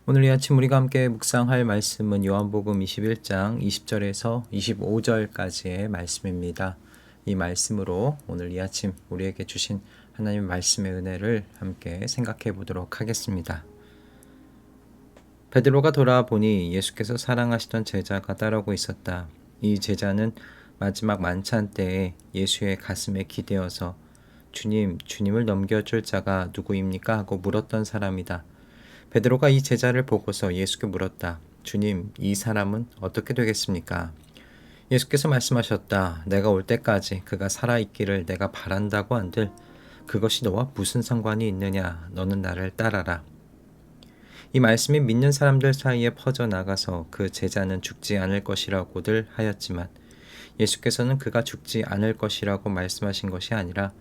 오늘 이 아침 우리가 함께 묵상할 말씀은 요한복음 21장 20절에서 25절까지의 말씀입니다. 이 말씀으로 오늘 이 아침 우리에게 주신 하나님의 말씀의 은혜를 함께 생각해 보도록 하겠습니다. 베드로가 돌아보니 예수께서 사랑하시던 제자가 따르고 있었다. 이 제자는 마지막 만찬 때에 예수의 가슴에 기대어서 주님을 넘겨줄 자가 누구입니까? 하고 물었던 사람이다. 베드로가 이 제자를 보고서 예수께 물었다. 주님, 이 사람은 어떻게 되겠습니까? 예수께서 말씀하셨다. 내가 올 때까지 그가 살아있기를 내가 바란다고 한들 그것이 너와 무슨 상관이 있느냐? 너는 나를 따라라. 이 말씀이 믿는 사람들 사이에 퍼져나가서 그 제자는 죽지 않을 것이라고들 하였지만 예수께서는 그가 죽지 않을 것이라고 말씀하신 것이 아니라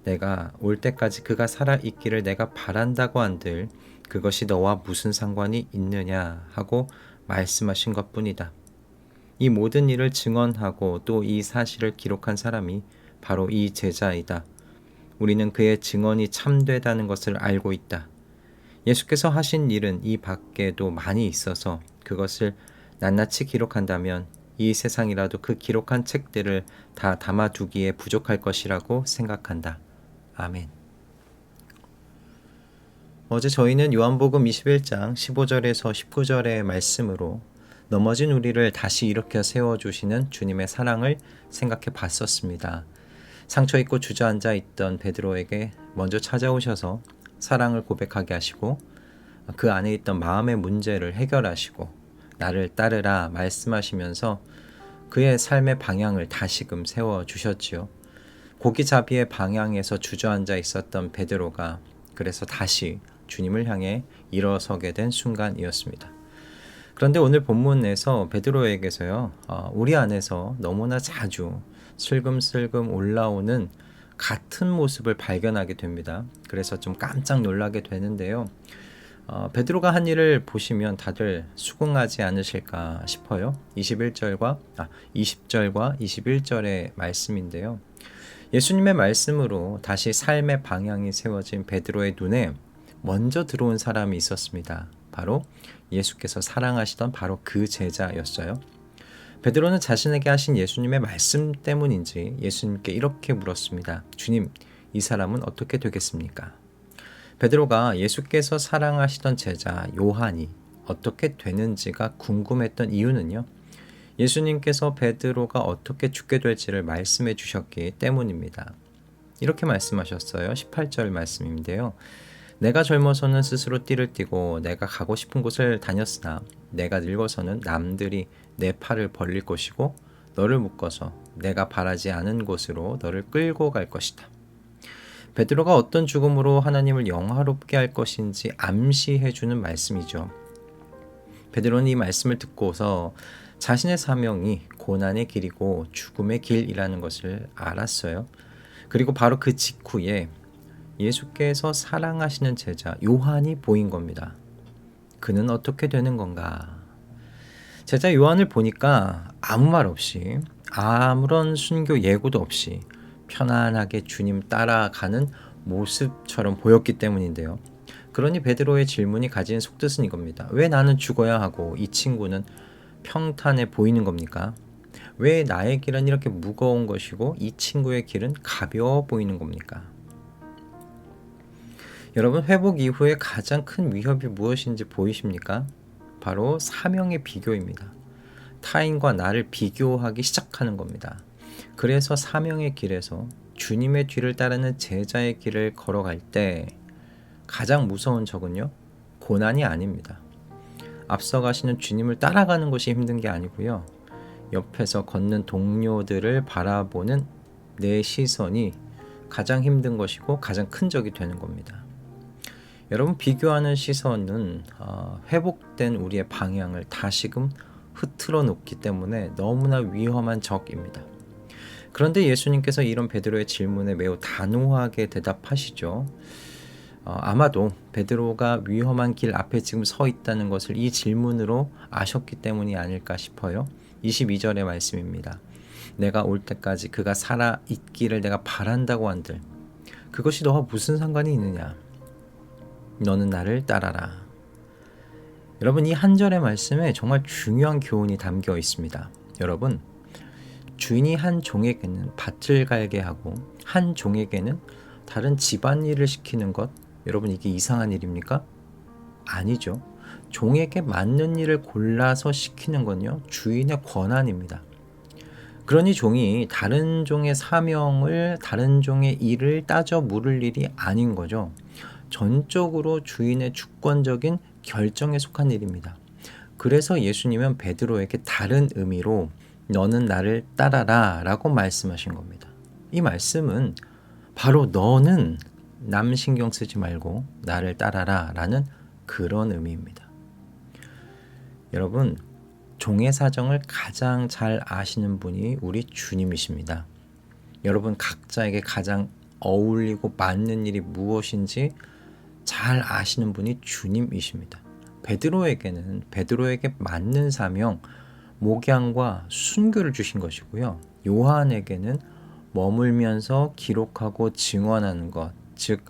내가 올 때까지 그가 살아있기를 내가 바란다고 한들 그것이 너와 무슨 상관이 있느냐 하고 말씀하신 것뿐이다. 이 모든 일을 증언하고 또 이 사실을 기록한 사람이 바로 이 제자이다. 우리는 그의 증언이 참되다는 것을 알고 있다. 예수께서 하신 일은 이 밖에도 많이 있어서 그것을 낱낱이 기록한다면 이 세상이라도 그 기록한 책들을 다 담아두기에 부족할 것이라고 생각한다. 아멘. 어제 저희는 요한복음 21장 15절에서 19절의 말씀으로 넘어진 우리를 다시 일으켜 세워주시는 주님의 사랑을 생각해 봤었습니다. 상처 입고 주저앉아 있던 베드로에게 먼저 찾아오셔서 사랑을 고백하게 하시고 그 안에 있던 마음의 문제를 해결하시고 나를 따르라 말씀하시면서 그의 삶의 방향을 다시금 세워주셨지요. 고기잡이의 방향에서 주저앉아 있었던 베드로가 그래서 다시 주님을 향해 일어서게 된 순간이었습니다. 그런데 오늘 본문에서 베드로에게서요, 우리 안에서 너무나 자주 슬금슬금 올라오는 같은 모습을 발견하게 됩니다. 그래서 좀 깜짝 놀라게 되는데요. 베드로가 한 일을 보시면 다들 수긍하지 않으실까 싶어요. 20절과 21절의 말씀인데요. 예수님의 말씀으로 다시 삶의 방향이 세워진 베드로의 눈에 먼저 들어온 사람이 있었습니다. 바로 예수께서 사랑하시던 바로 그 제자였어요. 베드로는 자신에게 하신 예수님의 말씀 때문인지 예수님께 이렇게 물었습니다. 주님, 이 사람은 어떻게 되겠습니까? 베드로가 예수께서 사랑하시던 제자 요한이 어떻게 되는지가 궁금했던 이유는요. 예수님께서 베드로가 어떻게 죽게 될지를 말씀해 주셨기 때문입니다. 이렇게 말씀하셨어요. 18절 말씀인데요. 내가 젊어서는 스스로 띠를 띠고 내가 가고 싶은 곳을 다녔으나 내가 늙어서는 남들이 내 팔을 벌릴 것이고 너를 묶어서 내가 바라지 않은 곳으로 너를 끌고 갈 것이다. 베드로가 어떤 죽음으로 하나님을 영화롭게 할 것인지 암시해 주는 말씀이죠. 베드로는 이 말씀을 듣고서 자신의 사명이 고난의 길이고 죽음의 길이라는 것을 알았어요. 그리고 바로 그 직후에 예수께서 사랑하시는 제자 요한이 보인 겁니다. 그는 어떻게 되는 건가? 제자 요한을 보니까 아무 말 없이 아무런 순교 예고도 없이 편안하게 주님 따라가는 모습처럼 보였기 때문인데요. 그러니 베드로의 질문이 가진 속뜻은 이겁니다. 왜 나는 죽어야 하고 이 친구는 평탄해 보이는 겁니까? 왜 나의 길은 이렇게 무거운 것이고 이 친구의 길은 가벼워 보이는 겁니까? 여러분, 회복 이후에 가장 큰 위협이 무엇인지 보이십니까? 바로 사명의 비교입니다. 타인과 나를 비교하기 시작하는 겁니다. 그래서 사명의 길에서 주님의 뒤를 따르는 제자의 길을 걸어갈 때 가장 무서운 적은요, 고난이 아닙니다. 앞서가시는 주님을 따라가는 것이 힘든 게 아니고요, 옆에서 걷는 동료들을 바라보는 내 시선이 가장 힘든 것이고 가장 큰 적이 되는 겁니다. 여러분, 비교하는 시선은 회복된 우리의 방향을 다시금 흐트러 놓기 때문에 너무나 위험한 적입니다. 그런데 예수님께서 이런 베드로의 질문에 매우 단호하게 대답하시죠. 아마도 베드로가 위험한 길 앞에 지금 서 있다는 것을 이 질문으로 아셨기 때문이 아닐까 싶어요. 22절의 말씀입니다. 내가 올 때까지 그가 살아 있기를 내가 바란다고 한들 그것이 너와 무슨 상관이 있느냐? 너는 나를 따라라. 여러분, 이 한 절의 말씀에 정말 중요한 교훈이 담겨 있습니다. 여러분, 주인이 한 종에게는 밭을 갈게 하고 한 종에게는 다른 집안일을 시키는 것, 여러분 이게 이상한 일입니까? 아니죠. 종에게 맞는 일을 골라서 시키는 건요, 주인의 권한입니다. 그러니 종이 다른 종의 사명을, 다른 종의 일을 따져 물을 일이 아닌 거죠. 전적으로 주인의 주권적인 결정에 속한 일입니다. 그래서 예수님은 베드로에게 다른 의미로 너는 나를 따라라 라고 말씀하신 겁니다. 이 말씀은 바로 너는 남 신경 쓰지 말고 나를 따라라 라는 그런 의미입니다. 여러분, 종의 사정을 가장 잘 아시는 분이 우리 주님이십니다. 여러분 각자에게 가장 어울리고 맞는 일이 무엇인지 잘 아시는 분이 주님이십니다. 베드로에게 맞는 사명, 목양과 순교를 주신 것이고요. 요한에게는 머물면서 기록하고 증언하는 것, 즉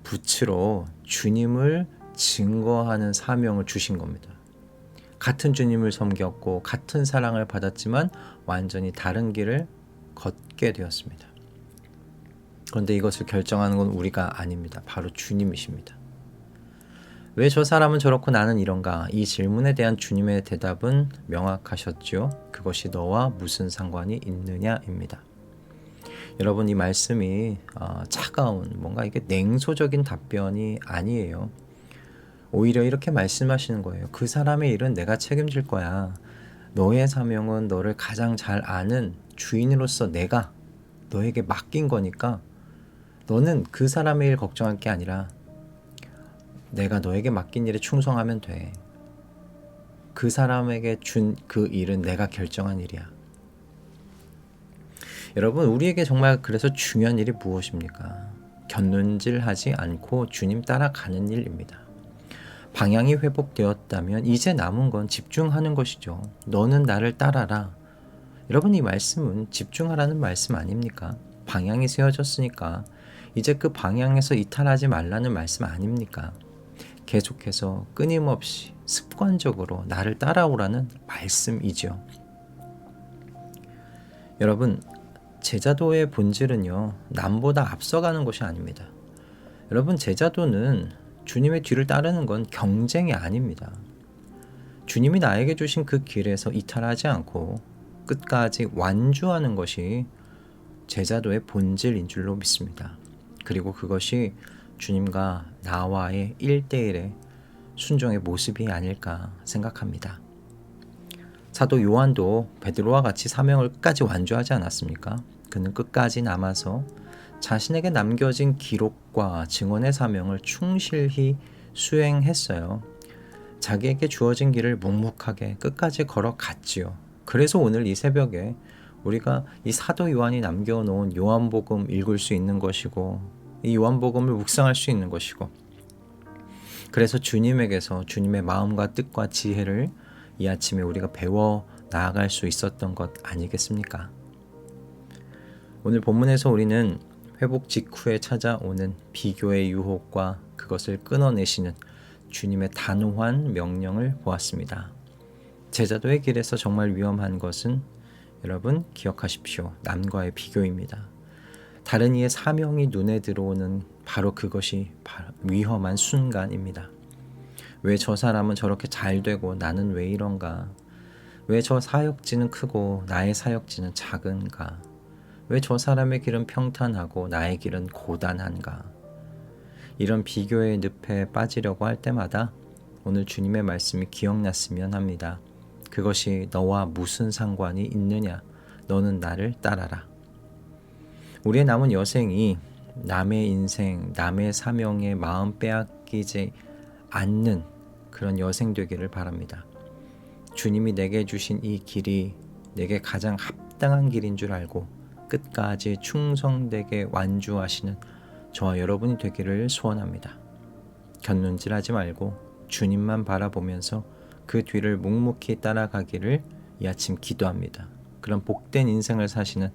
붓으로 주님을 증거하는 사명을 주신 겁니다. 같은 주님을 섬겼고 같은 사랑을 받았지만 완전히 다른 길을 걷게 되었습니다. 그런데 이것을 결정하는 건 우리가 아닙니다. 바로 주님이십니다. 왜 저 사람은 저렇고 나는 이런가? 이 질문에 대한 주님의 대답은 명확하셨죠. 그것이 너와 무슨 상관이 있느냐입니다. 여러분, 이 말씀이 차가운, 뭔가 이게 냉소적인 답변이 아니에요. 오히려 이렇게 말씀하시는 거예요. 그 사람의 일은 내가 책임질 거야. 너의 사명은 너를 가장 잘 아는 주인으로서 내가 너에게 맡긴 거니까 너는 그 사람의 일 걱정할 게 아니라 내가 너에게 맡긴 일에 충성하면 돼. 그 사람에게 준 그 일은 내가 결정한 일이야. 여러분, 우리에게 정말 그래서 중요한 일이 무엇입니까? 곁눈질하지 않고 주님 따라가는 일입니다. 방향이 회복되었다면 이제 남은 건 집중하는 것이죠. 너는 나를 따라라. 여러분, 이 말씀은 집중하라는 말씀 아닙니까? 방향이 세워졌으니까 이제 그 방향에서 이탈하지 말라는 말씀 아닙니까? 계속해서 끊임없이 습관적으로 나를 따라오라는 말씀이죠. 여러분, 제자도의 본질은요, 남보다 앞서가는 것이 아닙니다. 여러분, 제자도는 주님의 뒤를 따르는 건 경쟁이 아닙니다. 주님이 나에게 주신 그 길에서 이탈하지 않고 끝까지 완주하는 것이 제자도의 본질인 줄로 믿습니다. 그리고 그것이 주님과 나와의 1대1의 순종의 모습이 아닐까 생각합니다. 사도 요한도 베드로와 같이 사명을 끝까지 완주하지 않았습니까? 그는 끝까지 남아서 자신에게 남겨진 기록과 증언의 사명을 충실히 수행했어요. 자기에게 주어진 길을 묵묵하게 끝까지 걸어갔지요. 그래서 오늘 이 새벽에 우리가 이 사도 요한이 남겨놓은 요한복음 읽을 수 있는 것이고 이 요한복음을 묵상할 수 있는 것이고, 그래서 주님에게서 주님의 마음과 뜻과 지혜를 이 아침에 우리가 배워 나아갈 수 있었던 것 아니겠습니까? 오늘 본문에서 우리는 회복 직후에 찾아오는 비교의 유혹과 그것을 끊어내시는 주님의 단호한 명령을 보았습니다. 제자도의 길에서 정말 위험한 것은 여러분 기억하십시오. 남과의 비교입니다. 다른 이의 사명이 눈에 들어오는 바로 그것이 위험한 순간입니다. 왜 저 사람은 저렇게 잘 되고 나는 왜 이런가? 왜 저 사역지는 크고 나의 사역지는 작은가? 왜 저 사람의 길은 평탄하고 나의 길은 고단한가? 이런 비교의 늪에 빠지려고 할 때마다 오늘 주님의 말씀이 기억났으면 합니다. 그것이 너와 무슨 상관이 있느냐? 너는 나를 따라라. 우리의 남은 여생이 남의 인생, 남의 사명에 마음 빼앗기지 않는 그런 여생 되기를 바랍니다. 주님이 내게 주신 이 길이 내게 가장 합당한 길인 줄 알고 끝까지 충성되게 완주하시는 저와 여러분이 되기를 소원합니다. 곁눈질하지 말고 주님만 바라보면서 그 뒤를 묵묵히 따라가기를 이 아침 기도합니다. 그런 복된 인생을 사시는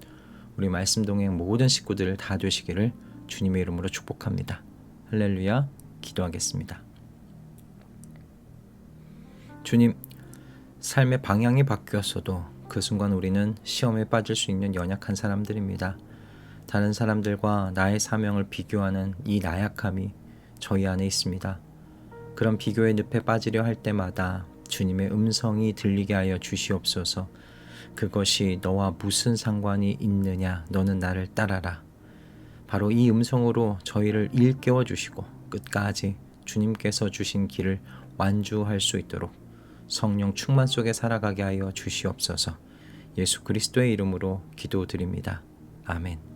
우리 말씀동행 모든 식구들 다 되시기를 주님의 이름으로 축복합니다. 할렐루야. 기도하겠습니다. 주님, 삶의 방향이 바뀌었어도 그 순간 우리는 시험에 빠질 수 있는 연약한 사람들입니다. 다른 사람들과 나의 사명을 비교하는 이 나약함이 저희 안에 있습니다. 그런 비교의 늪에 빠지려 할 때마다 주님의 음성이 들리게 하여 주시옵소서. 그것이 너와 무슨 상관이 있느냐, 너는 나를 따라라. 바로 이 음성으로 저희를 일깨워 주시고 끝까지 주님께서 주신 길을 완주할 수 있도록 성령 충만 속에 살아가게 하여 주시옵소서. 예수 그리스도의 이름으로 기도드립니다. 아멘.